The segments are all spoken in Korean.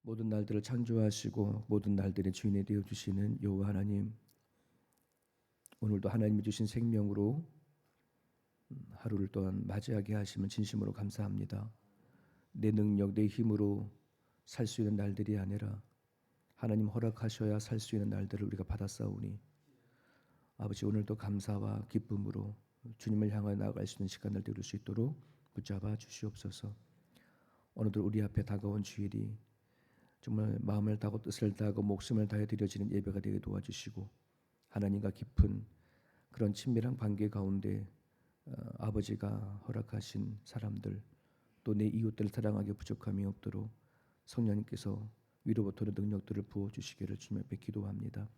모든 날들을 창조하시고 모든 날들의 주인이 되어 주시는 여호와 하나님, 오늘도 하나님이 주신 생명으로 하루를 또한 맞이하게 하시면 진심으로 감사합니다. 내 능력, 내 힘으로 살 수 있는 날들이 아니라 하나님 허락하셔야 살 수 있는 날들을 우리가 받았사오니 아버지, 오늘도 감사와 기쁨으로 주님을 향하여 나아갈 수 있는 시간을 드릴 수 있도록 붙잡아 주시옵소서. 오늘도 우리 앞에 다가온 주일이 정말 마음을 다하고 뜻을 다하고 목숨을 다해 드려지는 예배가 되게 도와주시고, 하나님과 깊은 그런 친밀한 관계 가운데 아버지가 허락하신 사람들, 또 내 이웃들을 사랑하기 부족함이 없도록 성령님께서 위로부터는 능력들을 부어주시기를 주님 앞에 기도합니다.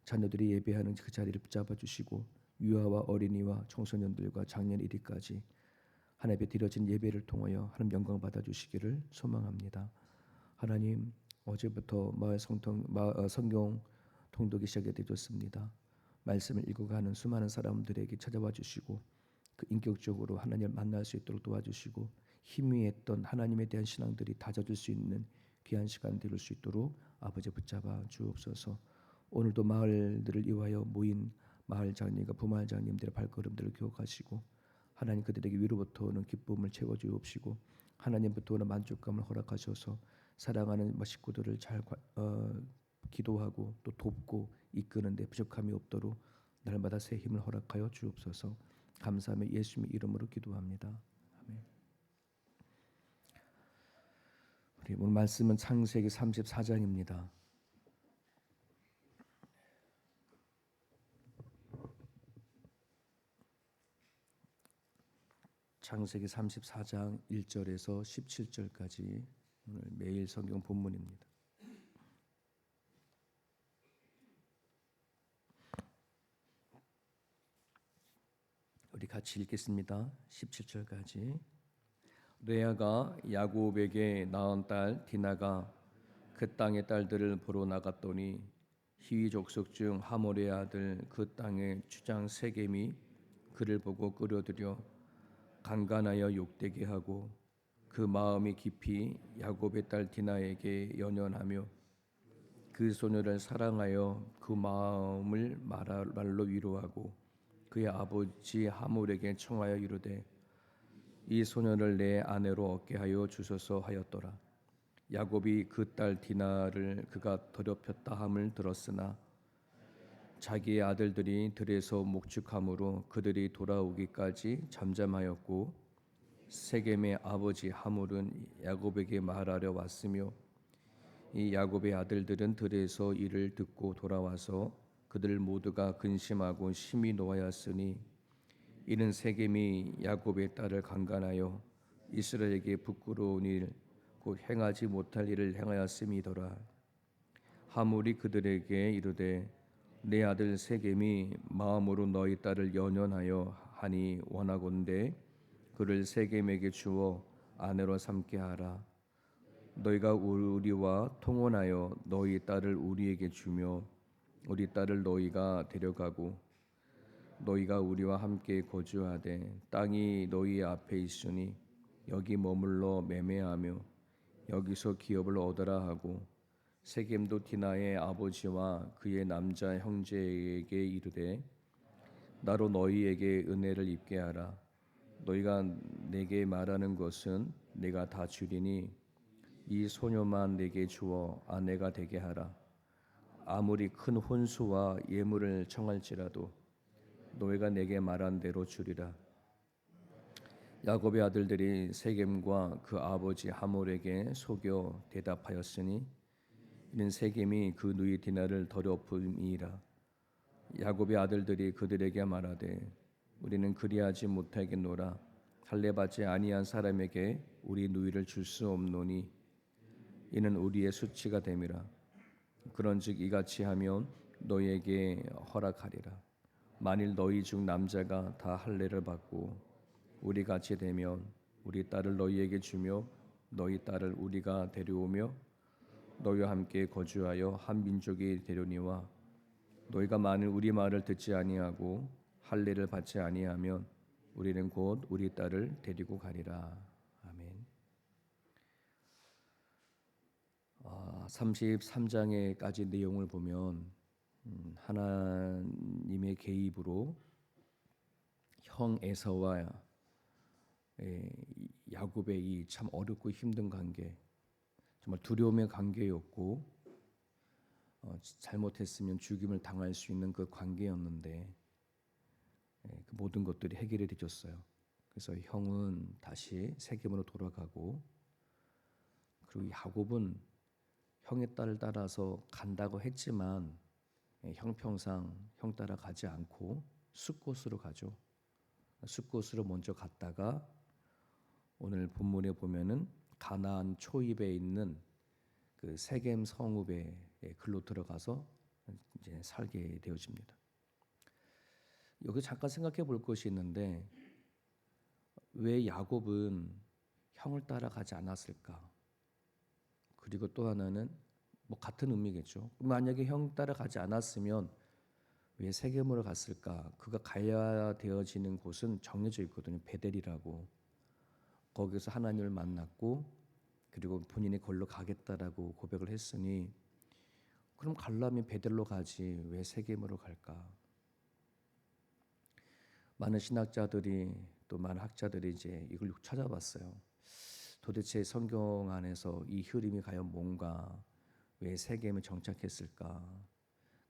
자녀들이 예배하는 그 자리를 붙잡아 주시고 유아와 어린이와 청소년들과 장년 이르까지 하나님 앞에 드려진 예배를 통하여 하나님 영광 받아 주시기를 소망합니다. 하나님, 어제부터 성경 통독이 시작이 되었습니다. 말씀을 읽어가는 수많은 사람들에게 찾아와 주시고 그 인격적으로 하나님을 만날 수 있도록 도와주시고 희미했던 하나님에 대한 신앙들이 다져질 수 있는 귀한 시간 되릴 수 있도록 아버지 붙잡아 주옵소서. 오늘도 마을들을 이루하여 모인 마을 장님과 부마을 장님들의 발걸음들을 기억하시고 하나님 그들에게 위로부터 오는 기쁨을 채워 주옵시고 하나님부터 오는 만족감을 허락하셔서 사랑하는 식구들을 잘 기도하고 또 돕고 이끄는데 부족함이 없도록 날마다 새 힘을 허락하여 주옵소서. 감사하며 예수님의 이름으로 기도합니다. 아멘. 우리 오늘 말씀은 창세기 34장입니다. 창세기 34장 1절에서 17절까지 오늘 매일 성경 본문입니다. 우리 같이 읽겠습니다. 17절까지. 레아가 야곱에게 낳은 딸 디나가 그 땅의 딸들을 보러 나갔더니 히위 족속 중 하몰의 아들 그 땅의 주장 세겜이 그를 보고 끌어들여 강간하여 욕되게 하고 그 마음이 깊이 야곱의 딸 디나에게 연연하며 그 소녀를 사랑하여 그 마음을 말로 위로하고 그의 아버지 하몰에게 청하여 이르되 이 소녀를 내 아내로 얻게 하여 주소서 하였더라. 야곱이 그 딸 디나를 그가 더럽혔다 함을 들었으나 자기의 아들들이 들에서 목축함으로 그들이 돌아오기까지 잠잠하였고 세겜의 아버지 하몰은 야곱에게 말하려 왔으며 이 야곱의 아들들은 들에서 이를 듣고 돌아와서 그들 모두가 근심하고 심히 노하였으니 이는 세겜이 야곱의 딸을 강간하여 이스라엘에게 부끄러운 일 곧 행하지 못할 일을 행하였음이더라. 하몰이 그들에게 이르되 내 아들 세겜이 마음으로 너희 딸을 연연하여 하니 원하건대 그를 세겜에게 주어 아내로 삼게 하라. 너희가 우리와 통혼하여 너희 딸을 우리에게 주며 우리 딸을 너희가 데려가고 너희가 우리와 함께 거주하되 땅이 너희 앞에 있으니 여기 머물러 매매하며 여기서 기업을 얻으라 하고 세겜도 디나의 아버지와 그의 남자 형제에게 이르되 나로 너희에게 은혜를 입게 하라. 너희가 내게 말하는 것은 내가 다 주리니 이 소녀만 내게 주어 아내가 되게 하라. 아무리 큰 혼수와 예물을 청할지라도 너희가 내게 말한 대로 주리라. 야곱의 아들들이 세겜과 그 아버지 하몰에게 속여 대답하였으니 이는 세겜이 그 누이 디나를 더럽힘이라. 야곱의 아들들이 그들에게 말하되 우리는 그리하지 못하겠노라. 할례받지 아니한 사람에게 우리 누이를 줄 수 없노니 이는 우리의 수치가 됨이라. 그런즉 이같이 하면 너희에게 허락하리라. 만일 너희 중 남자가 다 할례를 받고 우리 같이 되면 우리 딸을 너희에게 주며 너희 딸을 우리가 데려오며 너희와 함께 거주하여 한 민족이 되려니와 너희가 만일 우리 말을 듣지 아니하고 할례를 받지 아니하면 우리는 곧 우리 딸을 데리고 가리라. 아멘. 33장에까지 내용을 보면 하나님의 개입으로 형 에서와 야곱의 이 참 어렵고 힘든 관계, 정말 두려움의 관계였고 잘못했으면 죽임을 당할 수 있는 그 관계였는데 그 모든 것들이 해결이 되었어요. 그래서 형은 다시 세겜으로 돌아가고, 그리고 야곱은 형의 딸을 따라서 간다고 했지만 형평상 형 따라 가지 않고 숫곳으로 가죠. 숫곳으로 먼저 갔다가 오늘 본문에 보면은 가나안 초입에 있는 그 세겜 성읍에 글로 들어가서 이제 살게 되어집니다. 여기 잠깐 생각해 볼 것이 있는데, 왜 야곱은 형을 따라가지 않았을까? 그리고 또 하나는 뭐 같은 의미겠죠. 만약에 형 따라가지 않았으면 왜 세겜으로 갔을까? 그가 가야 되어지는 곳은 정해져 있거든요. 베델이라고. 거기서 하나님을 만났고, 그리고 본인이 걸로 가겠다라고 고백을 했으니, 그럼 가려면 베델로 가지 왜 세겜으로 갈까? 많은 신학자들이 또 많은 학자들이 이제 이걸 찾아봤어요. 도대체 성경 안에서 이 흐름이 과연 뭔가, 왜 세겜에 정착했을까?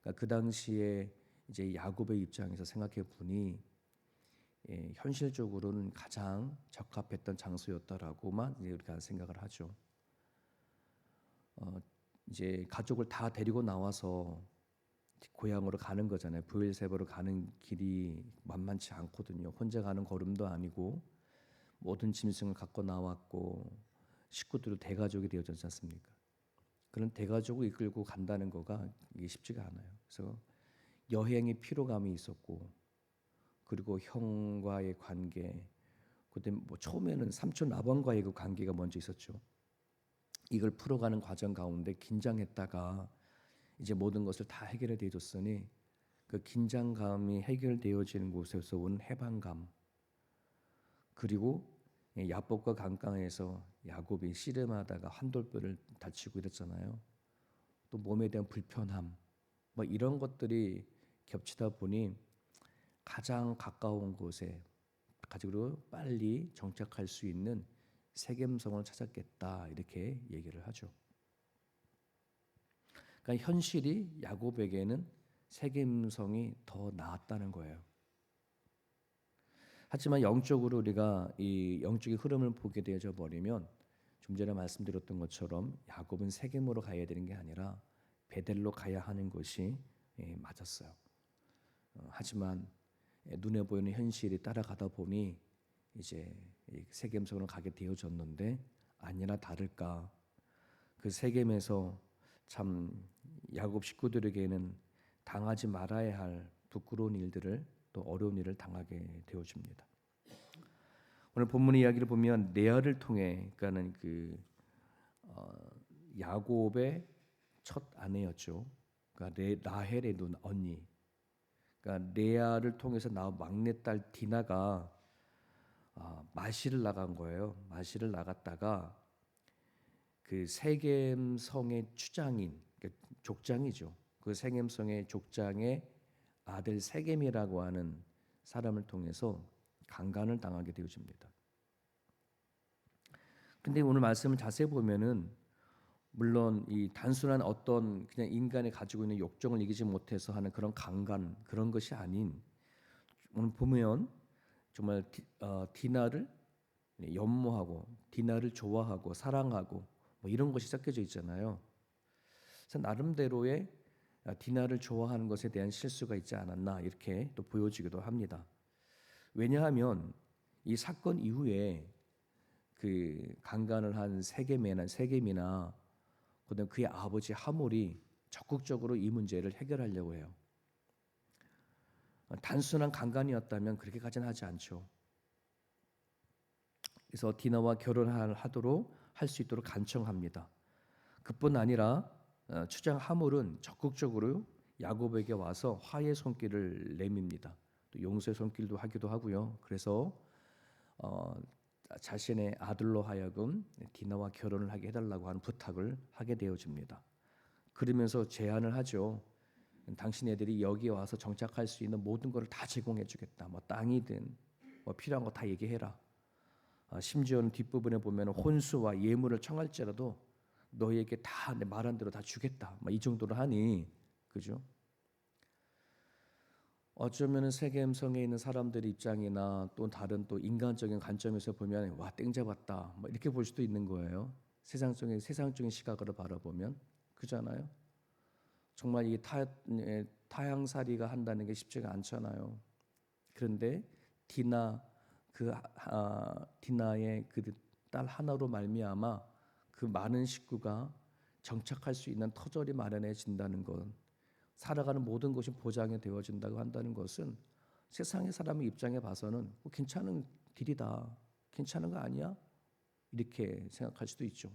그러니까 그 당시에 이제 야곱의 입장에서 생각해 보니 현실적으로는 가장 적합했던 장소였다라고만 이제 우리가 생각을 하죠. 이제 가족을 다 데리고 나와서 고향으로 가는 거잖아요. 브엘세바로 가는 길이 만만치 않거든요. 혼자 가는 걸음도 아니고 모든 짐승을 갖고 나왔고 식구들도 대가족이 되어졌지 않습니까? 그런 대가족을 이끌고 간다는 거가 이게 쉽지가 않아요. 그래서 여행의 피로감이 있었고, 그리고 형과의 관계, 그때 뭐 처음에는 삼촌 라반과의 그 관계가 먼저 있었죠. 이걸 풀어가는 과정 가운데 긴장했다가 이제 모든 것을 다 해결해 줬으니 그 긴장감이 해결되어지는 곳에서 온 해방감, 그리고 야복과 강가에서 야곱이 씨름하다가 한돌뼈를 다치고 이랬잖아요. 또 몸에 대한 불편함, 뭐 이런 것들이 겹치다 보니 가장 가까운 곳에 가지고 빨리 정착할 수 있는 세겜성을 찾았겠다, 이렇게 얘기를 하죠. 그러니까 현실이 야곱에게는 세겜성이 더 나았다는 거예요. 하지만 영적으로 우리가 이 영적인 흐름을 보게 되어져 버리면, 좀 전에 말씀드렸던 것처럼 야곱은 세겜으로 가야 되는 게 아니라 베델로 가야 하는 것이 맞았어요. 하지만 눈에 보이는 현실이 따라가다 보니 이제 세겜성으로 가게 되어졌는데, 아니나 다를까 그 세겜에서 참 야곱 식구들에게는 당하지 말아야 할 부끄러운 일들을, 또 어려운 일을 당하게 되어집니다. 오늘 본문의 이야기를 보면 레아를 통해, 그러니까는 야곱의 첫 아내였죠. 그러니까 라헬의 눈 언니. 그러니까 레아를 통해서 나온 막내딸 디나가 마실을 나간 거예요. 마실을 나갔다가 그 세겜성의 추장인, 그러니까 족장이죠. 그 세겜성의 족장의 아들 세겜이라고 하는 사람을 통해서 강간을 당하게 되어집니다. 근데 오늘 말씀을 자세히 보면은, 물론 이 단순한 어떤 그냥 인간이 가지고 있는 욕정을 이기지 못해서 하는 그런 강간, 그런 것이 아닌, 오늘 보면 정말 디나를 연모하고 디나를 좋아하고 사랑하고 뭐 이런 것이 섞여져 있잖아요. 그래서 나름대로의 디나를 좋아하는 것에 대한 실수가 있지 않았나, 이렇게 또 보여지기도 합니다. 왜냐하면 이 사건 이후에 그 강간을 한 세겜이나 그다음 그의 아버지 하몰이 적극적으로 이 문제를 해결하려고 해요. 단순한 강간이었다면 그렇게까지는 하지 않죠. 그래서 디나와 결혼하도록 할 수 있도록 간청합니다. 그뿐 아니라 추장 하몰은 적극적으로 야곱에게 와서 화해의 손길을 내밉니다. 또 용서의 손길도 하기도 하고요. 그래서 자신의 아들로 하여금 디나와 결혼을 하게 해달라고 하는 부탁을 하게 되어집니다. 그러면서 제안을 하죠. 당신 애들이 여기에 와서 정착할 수 있는 모든 것을 다 제공해주겠다. 뭐 땅이든 뭐 필요한 거 다 얘기해라. 심지어는 뒷부분에 보면 혼수와 예물을 청할지라도 너희에게 다 내 말한 대로 다 주겠다. 뭐 이 정도로 하니, 그죠? 어쩌면 세겜성에 있는 사람들의 입장이나 또 다른 또 인간적인 관점에서 보면 와 땡 잡았다 뭐 이렇게 볼 수도 있는 거예요. 세상적인 시각으로 바라보면 그잖아요. 정말 이 타향살이가 한다는 게 쉽지가 않잖아요. 그런데 디나의 그 딸 하나로 말미암아 그 많은 식구가 정착할 수 있는 터전이 마련해진다는 것, 살아가는 모든 것이 보장이 되어진다고 한다는 것은 세상의 사람의 입장에 봐서는 뭐 괜찮은 딜이다, 괜찮은 거 아니야? 이렇게 생각할 수도 있죠.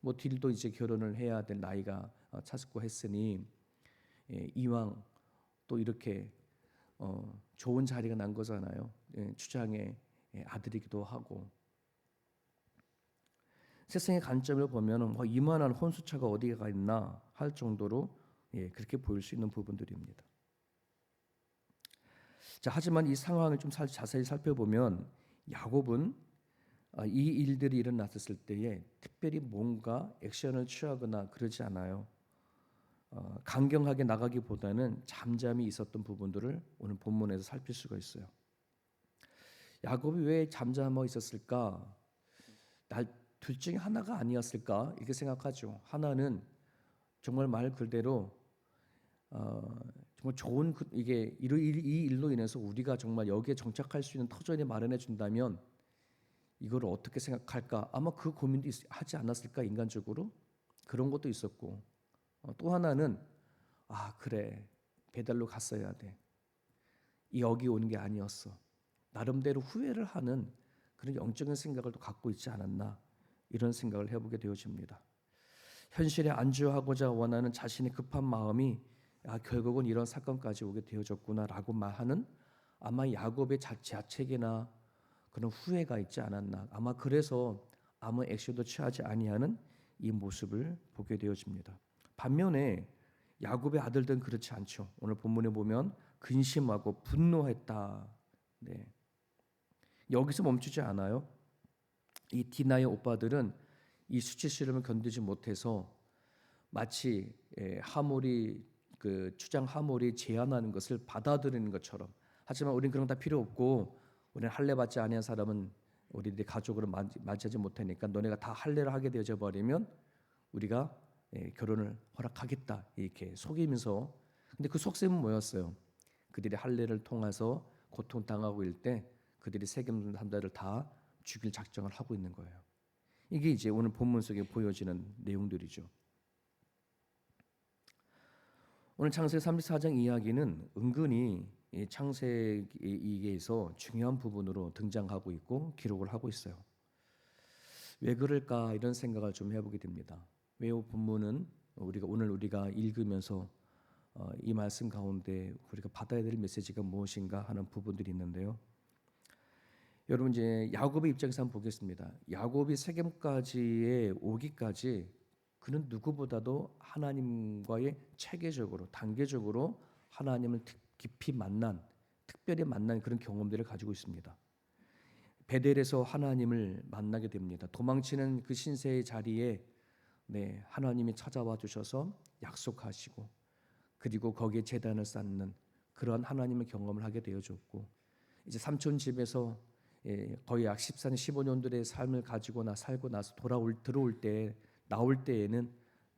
뭐 딜도 이제 결혼을 해야 될 나이가 찼고 했으니 이왕 또 이렇게 좋은 자리가 난 거잖아요. 추장의 아들이기도 하고. 세상의 관점을 보면은 이만한 혼수차가 어디가 있나 할 정도로 그렇게 보일 수 있는 부분들입니다. 자, 하지만 이 상황을 좀 자세히 살펴보면 야곱은 이 일들이 일어났을 때에 특별히 뭔가 액션을 취하거나 그러지 않아요. 강경하게 나가기보다는 잠잠히 있었던 부분들을 오늘 본문에서 살필 수가 있어요. 야곱이 왜 잠잠해 있었을까? 둘 중에 하나가 아니었을까? 이렇게 생각하죠. 하나는 정말 말 그대로 정말 좋은 이 일로 인해서 우리가 정말 여기에 정착할 수 있는 터전이 마련해 준다면 이걸 어떻게 생각할까? 아마 그 고민도 하지 않았을까 인간적으로? 그런 것도 있었고 또 하나는 그래 배달로 갔어야 돼. 여기 오는 게 아니었어. 나름대로 후회를 하는 그런 영적인 생각을 또 갖고 있지 않았나 이런 생각을 해보게 되어집니다. 현실에 안주하고자 원하는 자신의 급한 마음이 결국은 이런 사건까지 오게 되어졌구나라고 말하는 아마 야곱의 자책이나 그런 후회가 있지 않았나. 아마 그래서 아무 액션도 취하지 아니하는 이 모습을 보게 되어집니다. 반면에 야곱의 아들들은 그렇지 않죠. 오늘 본문에 보면 근심하고 분노했다. 네. 여기서 멈추지 않아요. 이 디나의 오빠들은 이 수치스러움을 견디지 못해서 마치 추장 하몰이 제안하는 것을 받아들이는 것처럼, 하지만 우리는 그런 거 다 필요 없고 우리는 할례 받지 아니한 사람은 우리들의 가족으로 맞이하지 못하니까 너네가 다 할례를 하게 되어져 버리면 우리가 결혼을 허락하겠다 이렇게 속이면서, 근데 그 속셈은 뭐였어요? 그들이 할례를 통해서 고통당하고 있을 때 그들이 세겜 사람들을 다 죽일 작정을 하고 있는 거예요. 이게 이제 오늘 본문 속에 보여지는 내용들이죠. 오늘 창세기 34장 이야기는 은근히 창세기에서 중요한 부분으로 등장하고 있고 기록을 하고 있어요. 왜 그럴까 이런 생각을 좀 해보게 됩니다. 왜 본문은 우리가 읽으면서 이 말씀 가운데 우리가 받아야 될 메시지가 무엇인가 하는 부분들이 있는데요. 여러분 이제 야곱의 입장에서 한번 보겠습니다. 야곱이 세겜까지에 오기까지 그는 누구보다도 하나님과의 체계적으로 단계적으로 하나님을 깊이 특별히 만난 그런 경험들을 가지고 있습니다. 베델에서 하나님을 만나게 됩니다. 도망치는 그 신세의 자리에 하나님이 찾아와 주셔서 약속하시고 그리고 거기에 제단을 쌓는 그러한 하나님의 경험을 하게 되어졌고, 이제 삼촌 집에서 거의 약 14년 15년들의 삶을 가지고 살고 나서 나올 때에는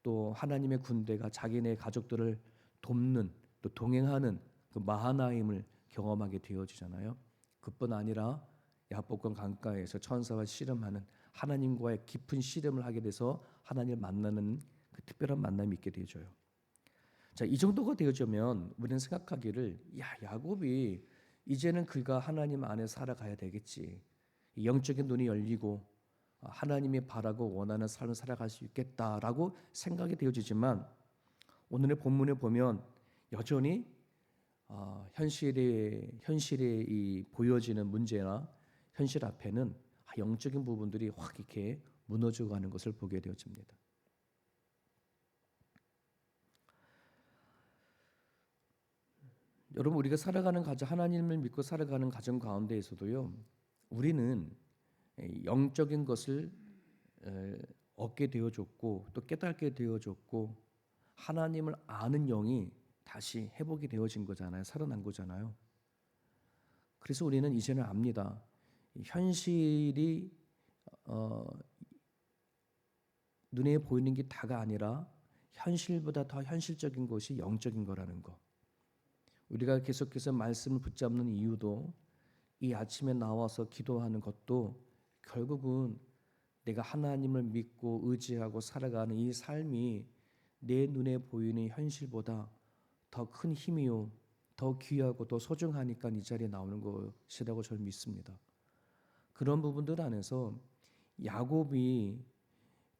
또 하나님의 군대가 자기네 가족들을 돕는 또 동행하는 그 마하나임을 경험하게 되어지잖아요. 그뿐 아니라 야복강 강가에서 천사와 씨름하는 하나님과의 깊은 씨름을 하게 돼서 하나님을 만나는 그 특별한 만남이 있게 되어져요. 자, 이 정도가 되어지면 우리는 생각하기를 야곱이 이제는 그가 하나님 안에 살아가야 되겠지. 영적인 눈이 열리고 하나님이 바라고 원하는 삶을 살아갈 수 있겠다라고 생각이 되어지지만 오늘의 본문에 보면 여전히 현실에 이 보여지는 문제나 현실 앞에는 영적인 부분들이 확 이렇게 무너져가는 것을 보게 되어집니다. 여러분, 우리가 살아가는 가정, 하나님을 믿고 살아가는 가정 가운데에서도요, 우리는 영적인 것을 얻게 되어졌고 또 깨닫게 되어졌고 하나님을 아는 영이 다시 회복이 되어진 거잖아요. 살아난 거잖아요. 그래서 우리는 이제는 압니다. 현실이 눈에 보이는 게 다가 아니라 현실보다 더 현실적인 것이 영적인 거라는 거. 우리가 계속해서 말씀을 붙잡는 이유도 이 아침에 나와서 기도하는 것도 결국은 내가 하나님을 믿고 의지하고 살아가는 이 삶이 내 눈에 보이는 현실보다 더 큰 힘이요, 더 귀하고 더 소중하니까 이 자리에 나오는 것이라고 저는 믿습니다. 그런 부분들 안에서 야곱이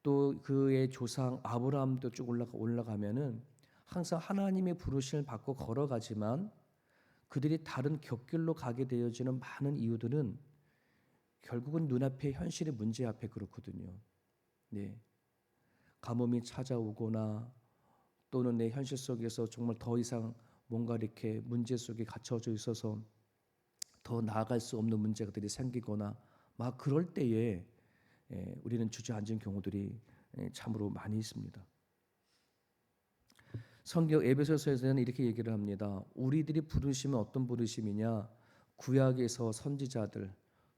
또 그의 조상 아브라함도 쭉 올라가면은 항상 하나님의 부르심을 받고 걸어가지만 그들이 다른 곁길로 가게 되어지는 많은 이유들은 결국은 눈앞의 현실의 문제 앞에 그렇거든요. 네. 가뭄이 찾아오거나 또는 내 현실 속에서 정말 더 이상 뭔가 이렇게 문제 속에 갇혀져 있어서 더 나아갈 수 없는 문제들이 생기거나 막 그럴 때에 우리는 주저앉은 경우들이 참으로 많이 있습니다. 성경 에베소서에서는 이렇게 얘기를 합니다. 우리들이 부르심은 어떤 부르심이냐? 구약에서 선지자들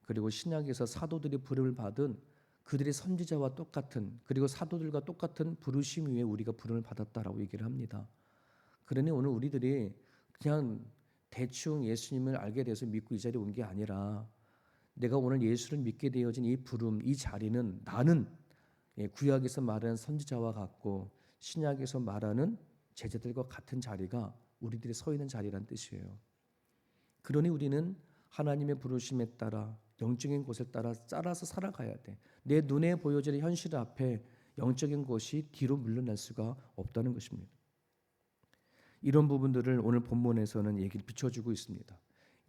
그리고 신약에서 사도들이 부름을 받은 그들의 선지자와 똑같은 그리고 사도들과 똑같은 부르심 위에 우리가 부름을 받았다라고 얘기를 합니다. 그러니 오늘 우리들이 그냥 대충 예수님을 알게 돼서 믿고 이 자리에 온 게 아니라 내가 오늘 예수를 믿게 되어진 이 부름, 이 자리는 나는 구약에서 말하는 선지자와 같고 신약에서 말하는 제자들과 같은 자리가 우리들이 서 있는 자리란 뜻이에요. 그러니 우리는 하나님의 부르심에 따라 영적인 곳에 따라 따라서 살아가야 돼. 내 눈에 보여지는 현실 앞에 영적인 것이 뒤로 물러날 수가 없다는 것입니다. 이런 부분들을 오늘 본문에서는 얘기를 비춰주고 있습니다.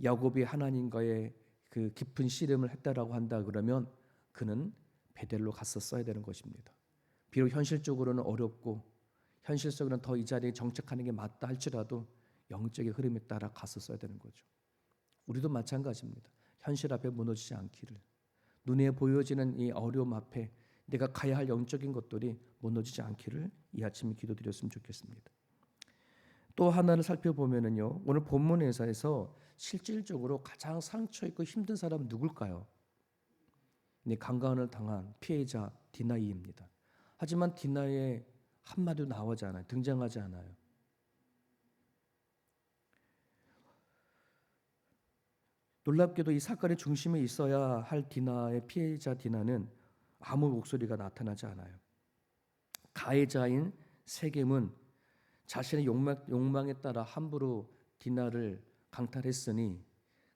야곱이 하나님과의 그 깊은 씨름을 했다라고 한다 그러면 그는 베델로 갔었어야 되는 것입니다. 비록 현실적으로는 어렵고 현실적으로는 더 이 자리에 정착하는 게 맞다 할지라도 영적인 흐름에 따라 갔었어야 되는 거죠. 우리도 마찬가지입니다. 현실 앞에 무너지지 않기를, 눈에 보여지는 이 어려움 앞에 내가 가야 할 영적인 것들이 무너지지 않기를 이 아침에 기도드렸으면 좋겠습니다. 또 하나를 살펴보면은요, 오늘 본문에서 실질적으로 가장 상처 있고 힘든 사람은 누굴까요? 강간을 당한 피해자 디나이입니다. 하지만 디나이의 한마디도 나오지 않아요. 등장하지 않아요. 놀랍게도 이 사건의 중심에 있어야 할 디나의 피해자 디나는 아무 목소리가 나타나지 않아요. 가해자인 세겜은 자신의 욕망에 따라 함부로 디나를 강탈했으니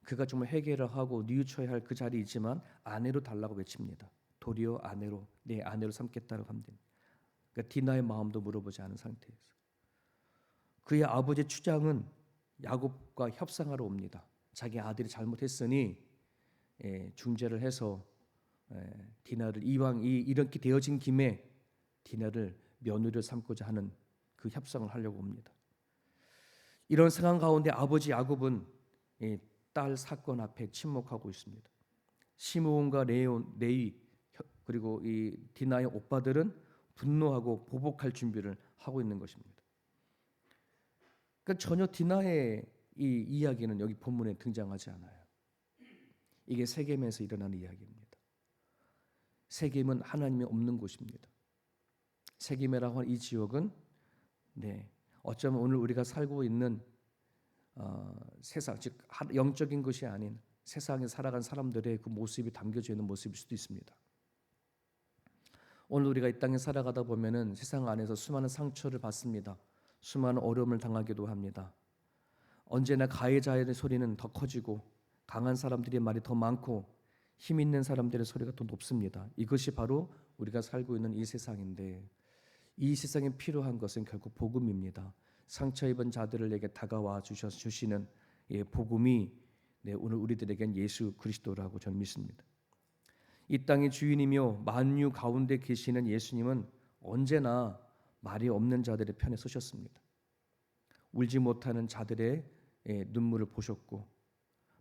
그가 정말 회개를 하고 뉘우쳐야 할 그 자리이지만 아내로 달라고 외칩니다. 도리어 아내로, 내 아내로 삼겠다고 합니다. 그러니까 디나의 마음도 물어보지 않은 상태에서 그의 아버지 추장은 야곱과 협상하러 옵니다. 자기 아들이 잘못했으니 중재를 해서 디나를 이왕 이렇게 되어진 김에 디나를 며느리를 삼고자 하는 그 협상을 하려고 옵니다. 이런 상황 가운데 아버지 야곱은 딸 사건 앞에 침묵하고 있습니다. 시므온과 레위 그리고 이 디나의 오빠들은 분노하고 보복할 준비를 하고 있는 것입니다. 그러니까 전혀 디나의 이 이야기는 여기 본문에 등장하지 않아요. 이게 세겜에서 일어나는 이야기입니다. 세겜은 하나님이 없는 곳입니다. 세겜이라고 하는 이 지역은 어쩌면 오늘 우리가 살고 있는 세상, 즉 영적인 것이 아닌 세상에 살아간 사람들의 그 모습이 담겨져 있는 모습일 수도 있습니다. 오늘 우리가 이 땅에 살아가다 보면은 세상 안에서 수많은 상처를 받습니다. 수많은 어려움을 당하기도 합니다. 언제나 가해자의 소리는 더 커지고 강한 사람들의 말이 더 많고 힘 있는 사람들의 소리가 더 높습니다. 이것이 바로 우리가 살고 있는 이 세상인데 이 세상에 필요한 것은 결국 복음입니다. 상처 입은 자들에게 다가와 주시는 복음이 오늘 우리들에겐 예수 그리스도라고 저는 믿습니다. 이 땅의 주인이며 만유 가운데 계시는 예수님은 언제나 말이 없는 자들의 편에 서셨습니다. 울지 못하는 자들의 눈물을 보셨고,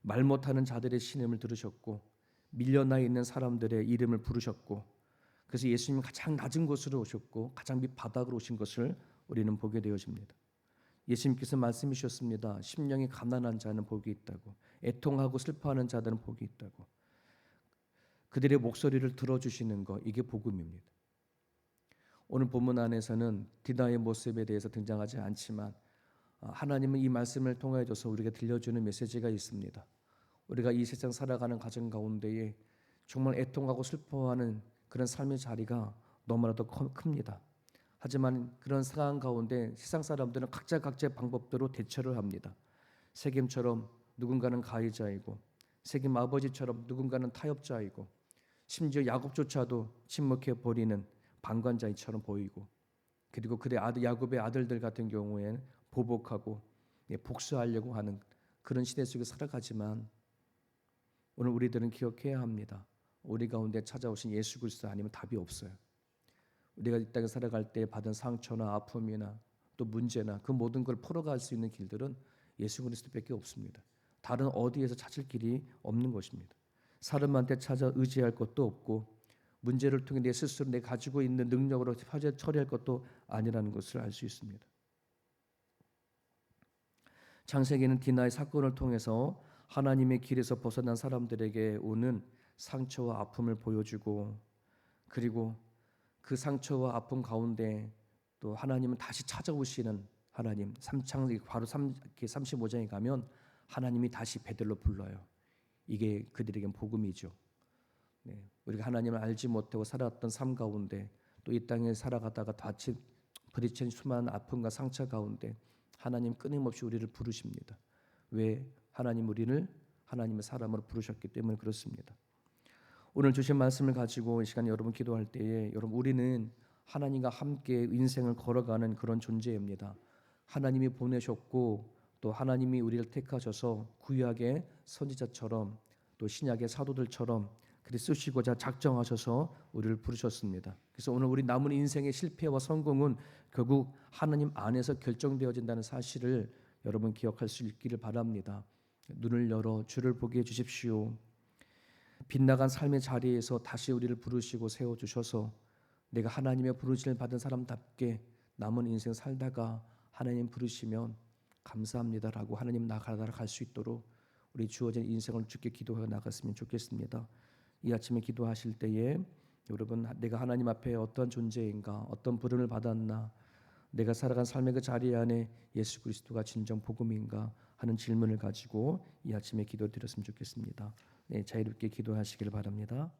말 못하는 자들의 신음을 들으셨고, 밀려나 있는 사람들의 이름을 부르셨고, 그래서 예수님은 가장 낮은 곳으로 오셨고 가장 밑바닥으로 오신 것을 우리는 보게 되어집니다. 예수님께서 말씀해 주셨습니다. 심령이 가난한 자는 복이 있다고, 애통하고 슬퍼하는 자들은 복이 있다고. 그들의 목소리를 들어주시는 것, 이게 복음입니다. 오늘 본문 안에서는 디나의 모습에 대해서 등장하지 않지만 하나님은 이 말씀을 통하여서 우리가 들려주는 메시지가 있습니다. 우리가 이 세상 살아가는 가정 가운데에 정말 애통하고 슬퍼하는 그런 삶의 자리가 너무나도 큽니다. 하지만 그런 상황 가운데 세상 사람들은 각자 각자의 방법대로 대처를 합니다. 세겜처럼 누군가는 가해자이고, 세겜 아버지처럼 누군가는 타협자이고, 심지어 야곱조차도 침묵해 버리는 방관자처럼 보이고, 그리고 그의 아들 야곱의 아들들 같은 경우에는 보복하고 복수하려고 하는 그런 시대 속에 살아가지만, 오늘 우리들은 기억해야 합니다. 우리 가운데 찾아오신 예수 그리스도 아니면 답이 없어요. 우리가 이 땅에 살아갈 때 받은 상처나 아픔이나 또 문제나 그 모든 걸 풀어갈 수 있는 길들은 예수 그리스도밖에 없습니다. 다른 어디에서 찾을 길이 없는 것입니다. 사람한테 찾아 의지할 것도 없고, 문제를 통해 내 스스로 내 가지고 있는 능력으로 처리할 것도 아니라는 것을 알 수 있습니다. 창세기는 디나의 사건을 통해서 하나님의 길에서 벗어난 사람들에게 오는 상처와 아픔을 보여주고, 그리고 그 상처와 아픔 가운데 또 하나님은 다시 찾아오시는 하나님, 창세기 바로 35장에 가면 하나님이 다시 베들로 불러요. 이게 그들에겐 복음이죠. 우리가 하나님을 알지 못하고 살았던 삶 가운데, 또 이 땅에 살아가다가 부딪힌 수많은 아픔과 상처 가운데 하나님 끊임없이 우리를 부르십니다. 왜? 하나님 우리를 하나님의 사람으로 부르셨기 때문에 그렇습니다. 오늘 주신 말씀을 가지고 이 시간에 여러분 기도할 때에, 여러분 우리는 하나님과 함께 인생을 걸어가는 그런 존재입니다. 하나님이 보내셨고, 또 하나님이 우리를 택하셔서 구약의 선지자처럼 또 신약의 사도들처럼 그리 쓰시고자 작정하셔서 우리를 부르셨습니다. 그래서 오늘 우리 남은 인생의 실패와 성공은 결국 하나님 안에서 결정되어진다는 사실을 여러분 기억할 수 있기를 바랍니다. 눈을 열어 주를 보게 해주십시오. 빗나간 삶의 자리에서 다시 우리를 부르시고 세워주셔서 내가 하나님의 부르심을 받은 사람답게 남은 인생 살다가 하나님 부르시면 감사합니다라고 하나님 나아갈 수 있도록 우리 주어진 인생을 주께 기도해 나갔으면 좋겠습니다. 이 아침에 기도하실 때에 여러분, 내가 하나님 앞에 어떤 존재인가, 어떤 부름을 받았나, 내가 살아간 삶의 그 자리 안에 예수 그리스도가 진정 복음인가 하는 질문을 가지고 이 아침에 기도드렸으면 좋겠습니다. 자유롭게 기도하시길 바랍니다.